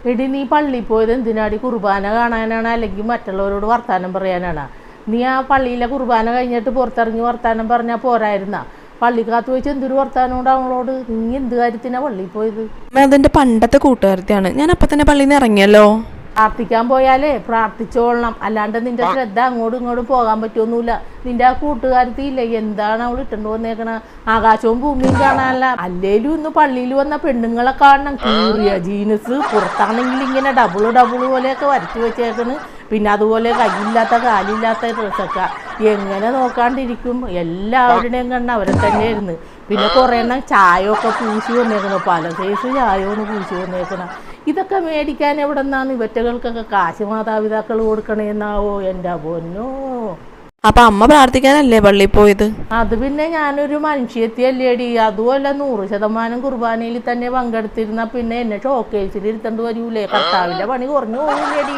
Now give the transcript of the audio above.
എടി നീ പള്ളിയിൽ പോയത് എന്തിനാടി? കുർബാന കാണാനാണ് അല്ലെങ്കിൽ മറ്റുള്ളവരോട് വർത്താനം പറയാനാണ്? നീ ആ പള്ളിയിലെ കുർബാന കഴിഞ്ഞിട്ട് പുറത്തിറങ്ങി വർത്താനം പറഞ്ഞാൽ പോരായിരുന്ന? പള്ളിക്കകത്ത് വെച്ച് എന്തൊരു വർത്താനമുണ്ട് അവളോട്? നീ എന്ത് കാര്യത്തിനാണ് പള്ളിയിൽ പോയത്? അതെന്റെ പണ്ടത്തെ കൂട്ടുകാരത്തിയാണ്. ഞാൻ അപ്പൊ തന്നെ പള്ളിയിൽ നിന്ന് ഇറങ്ങിയല്ലോ. പ്രാർത്ഥിക്കാൻ പോയാലേ പ്രാർത്ഥിച്ചോളണം, അല്ലാണ്ട് നിന്റെ ശ്രദ്ധ അങ്ങോട്ടും ഇങ്ങോട്ടും പോകാൻ പറ്റുമൊന്നുമില്ല. നിന്റെ ആ കൂട്ടുകാരത്തിയില്ലേ, എന്താണ് അവൾ ഇട്ടുകൊണ്ട് വന്നേക്കണ? ആകാശവും ഭൂമിയും കാണാനല്ല. അല്ലേലും ഇന്ന് പള്ളിയിൽ വന്ന പെണ്ണുങ്ങളെ കാണണം, കീറിയ ജീൻസ്, പുറത്താണെങ്കിൽ ഇങ്ങനെ ഡബിള് പോലെയൊക്കെ വരച്ചു വെച്ചേക്കണ്. പിന്നെ അതുപോലെ കയ്യില്ലാത്ത കാലില്ലാത്ത ഡ്രസ്സൊക്കെ. എങ്ങനെ നോക്കാണ്ടിരിക്കും? എല്ലാവരുടെയും കണ്ണ് അവരെ തന്നെയായിരുന്നു. പിന്നെ കുറേ എണ്ണം ചായയൊക്കെ പൂശി വന്നേക്കണം, പല സൈസ് ചായയൊന്ന് പൂശി വന്നേക്കണം. ഇതൊക്കെ മേടിക്കാൻ എവിടെ നിന്നാണ് ഇവറ്റകൾക്കൊക്കെ കാശ് മാതാപിതാക്കൾ കൊടുക്കണേന്നാവോ? എൻ്റെ പൊന്നോ. അപ്പൊ അമ്മ പ്രാർത്ഥിക്കാനല്ലേ പള്ളിയിൽ പോയത്? അത് പിന്നെ ഞാനൊരു മനുഷ്യത്തിയല്ലേടി. അതുമല്ല 100% കുർബാനയിൽ തന്നെ പങ്കെടുത്തിരുന്ന പിന്നെ എന്നെ ഷോക്കേസിൽ ഇരുത്തേണ്ടി വരൂലേ? കർത്താവിൻ്റെ പണി കുറഞ്ഞു പോകില്ലേടി?